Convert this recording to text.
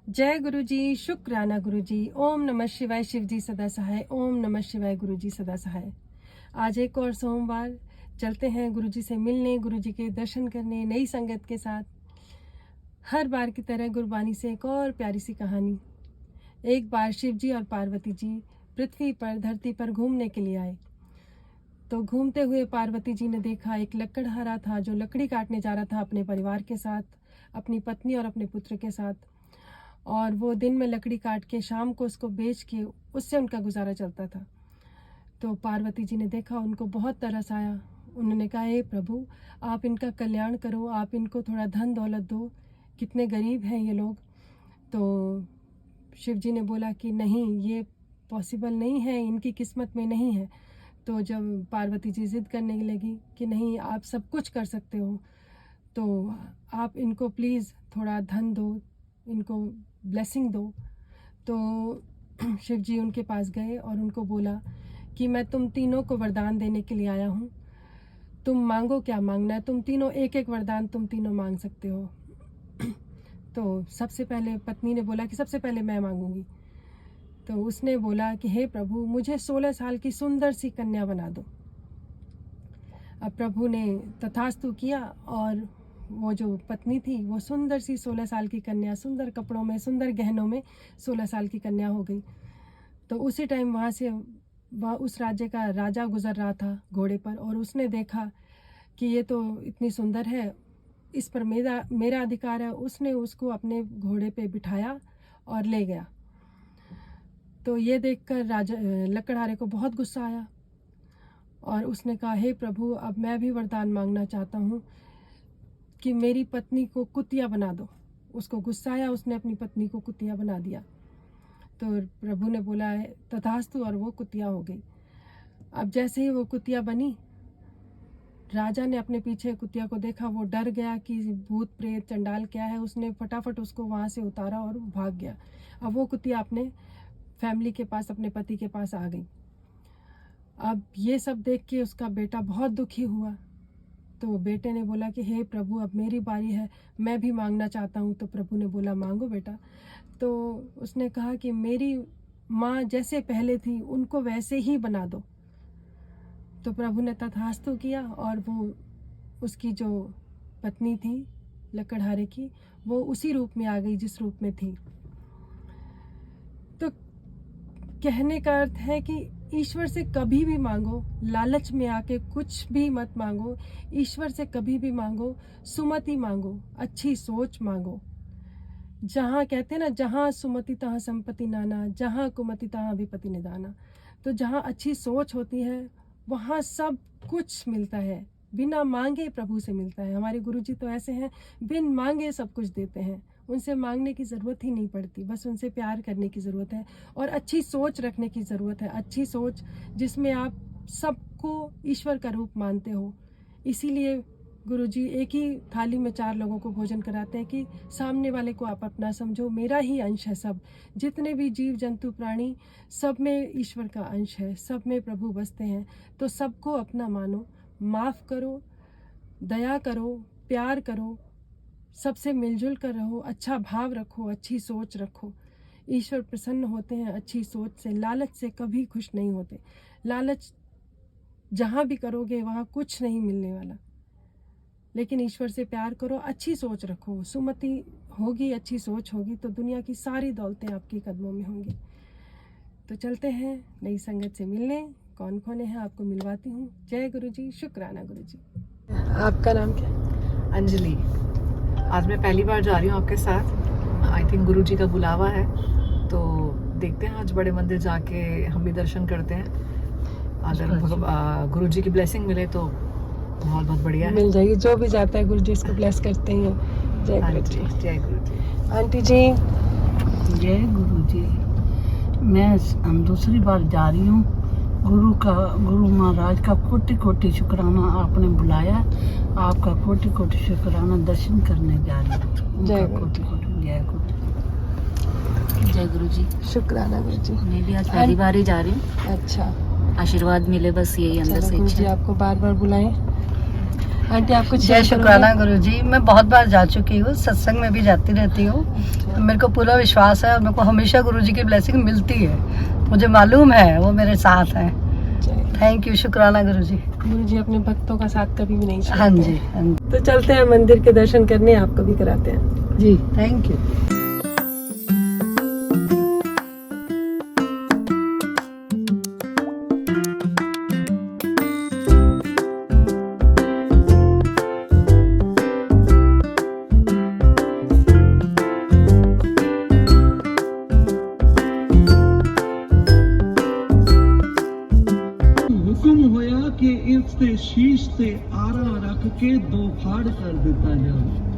जय गुरु जी, शुक्राना गुरु जी। ओम नमः शिवाय, शिव जी सदा सहाय। ओम नमः शिवाय, गुरु जी सदा सहाय। आज एक और सोमवार, चलते हैं गुरु जी से मिलने, गुरु जी के दर्शन करने नई संगत के साथ। हर बार की तरह गुरबानी से एक और प्यारी सी कहानी। एक बार शिव जी और पार्वती जी पृथ्वी पर, धरती पर घूमने के लिए आए। तो घूमते हुए पार्वती जी ने देखा एक लकड़हारा था जो लकड़ी काटने जा रहा था अपने परिवार के साथ, अपनी पत्नी और अपने पुत्र के साथ। और वो दिन में लकड़ी काट के शाम को उसको बेच के उससे उनका गुजारा चलता था। तो पार्वती जी ने देखा, उनको बहुत तरस आया। उन्होंने कहा, हे प्रभु, आप इनका कल्याण करो, आप इनको थोड़ा धन दौलत दो, कितने गरीब हैं ये लोग। तो शिव जी ने बोला कि नहीं, ये पॉसिबल नहीं है, इनकी किस्मत में नहीं है। तो जब पार्वती जी जिद करने लगी कि नहीं, आप सब कुछ कर सकते हो, तो आप इनको प्लीज़ थोड़ा धन दो, इनको ब्लेसिंग दो। तो शिव जी उनके पास गए और उनको बोला कि मैं तुम तीनों को वरदान देने के लिए आया हूँ, तुम मांगो, क्या मांगना है। तुम तीनों एक एक वरदान तुम तीनों मांग सकते हो। तो सबसे पहले पत्नी ने बोला कि सबसे पहले मैं मांगूंगी। तो उसने बोला कि हे प्रभु, मुझे 16 साल की सुंदर सी कन्या बना दो। अब प्रभु ने तथास्तु किया और वो जो पत्नी थी वो सुंदर सी 16 साल की कन्या, सुंदर कपड़ों में, सुंदर गहनों में 16 साल की कन्या हो गई। तो उसी टाइम वहाँ से उस राज्य का राजा गुजर रहा था घोड़े पर, और उसने देखा कि ये तो इतनी सुंदर है, इस पर मेरा अधिकार है। उसने उसको अपने घोड़े पे बिठाया और ले गया। तो ये देखकर राजा लकड़हारे को बहुत गुस्सा आया और उसने कहा, हे प्रभु, अब मैं भी वरदान मांगना चाहता हूँ कि मेरी पत्नी को कुतिया बना दो। उसको गुस्सा आया, उसने अपनी पत्नी को कुतिया बना दिया। तो प्रभु ने बोला तथास्तु, और वो कुतिया हो गई। अब जैसे ही वो कुतिया बनी, राजा ने अपने पीछे कुतिया को देखा, वो डर गया कि भूत प्रेत चंडाल क्या है। उसने फटाफट उसको वहाँ से उतारा और भाग गया। अब वो कुतिया अपने फैमिली के पास, अपने पति के पास आ गई। अब ये सब देख के उसका बेटा बहुत दुखी हुआ। तो बेटे ने बोला कि हे प्रभु, अब मेरी बारी है, मैं भी मांगना चाहता हूँ। तो प्रभु ने बोला, मांगो बेटा। तो उसने कहा कि मेरी माँ जैसे पहले थी उनको वैसे ही बना दो। तो प्रभु ने तथास्तु किया और वो उसकी जो पत्नी थी लकड़हारे की, वो उसी रूप में आ गई जिस रूप में थी। तो कहने का अर्थ है कि ईश्वर से कभी भी मांगो, लालच में आके कुछ भी मत मांगो। ईश्वर से कभी भी मांगो, सुमति मांगो, अच्छी सोच मांगो। जहाँ कहते हैं ना, जहाँ सुमति तहाँ संपत्ति नाना, जहाँ कुमति तहाँ विपत्ति निदाना। तो जहाँ अच्छी सोच होती है वहाँ सब कुछ मिलता है, बिना मांगे प्रभु से मिलता है। हमारे गुरुजी तो ऐसे हैं, बिन मांगे सब कुछ देते हैं। उनसे मांगने की ज़रूरत ही नहीं पड़ती, बस उनसे प्यार करने की ज़रूरत है और अच्छी सोच रखने की ज़रूरत है। अच्छी सोच जिसमें आप सबको ईश्वर का रूप मानते हो। इसीलिए गुरुजी एक ही थाली में 4 लोगों को भोजन कराते हैं कि सामने वाले को आप अपना समझो, मेरा ही अंश है सब। जितने भी जीव जंतु प्राणी, सब में ईश्वर का अंश है, सब में प्रभु बसते हैं। तो सबको अपना मानो, माफ़ करो, दया करो, प्यार करो, सबसे मिलजुल कर रहो, अच्छा भाव रखो, अच्छी सोच रखो। ईश्वर प्रसन्न होते हैं अच्छी सोच से, लालच से कभी खुश नहीं होते। लालच जहाँ भी करोगे वहाँ कुछ नहीं मिलने वाला। लेकिन ईश्वर से प्यार करो, अच्छी सोच रखो, सुमति होगी, अच्छी सोच होगी तो दुनिया की सारी दौलतें आपके कदमों में होंगी। तो चलते हैं नई संगत से मिलने। कौन कौन है आपको मिलवाती हूँ। जय गुरु जी, शुक्राना गुरु जी। आपका नाम क्या? अंजलि। आज मैं पहली बार जा रही हूँ आपके साथ। आई थिंक गुरु जी का बुलावा है, तो देखते हैं आज बड़े मंदिर जाके हम भी दर्शन करते हैं। अगर गुरु जी की ब्लेसिंग मिले तो बहुत बहुत बढ़िया है। मिल जाएगी, जो भी जाता है गुरु जी इसको ब्लेस करते हैं। जय गुरु जी। जय गुरु जी। आंटी जी, जय गुरु जी। मैं दूसरी बार जा रही हूँ। गुरु महाराज का कोटि कोटि शुक्राना, आपने बुलाया, आपका कोटि कोटि शुक्राना। दर्शन करने जा रही हूँ। जय कोटि कोटि जय गुरु। जय गुरु जी। शुक्राना गुरु जी। मैं भी आज पहली बार ही जा रही हूँ। अच्छा, आशीर्वाद मिले, बस यही अंदर से गुरु जी इच्छा है। आपको बार बार बुलाएं। आंटी आपको जय शुक्राना गुरुजी। मैं बहुत बार जा चुकी हूँ, सत्संग में भी जाती रहती हूँ। मेरे को पूरा विश्वास है और मेरे को हमेशा गुरुजी की ब्लेसिंग मिलती है। मुझे मालूम है वो मेरे साथ हैं। थैंक यू, शुक्राना गुरुजी। गुरुजी अपने भक्तों का साथ कभी भी नहीं छोड़ते। हाँ जी, हाँ जी। तो चलते हैं मंदिर के दर्शन करने, आपको भी कराते हैं। जी, थैंक यू। हुक्म होया कि इस ते शीश ते आरा रख के दो फाड़ कर दिता जाए।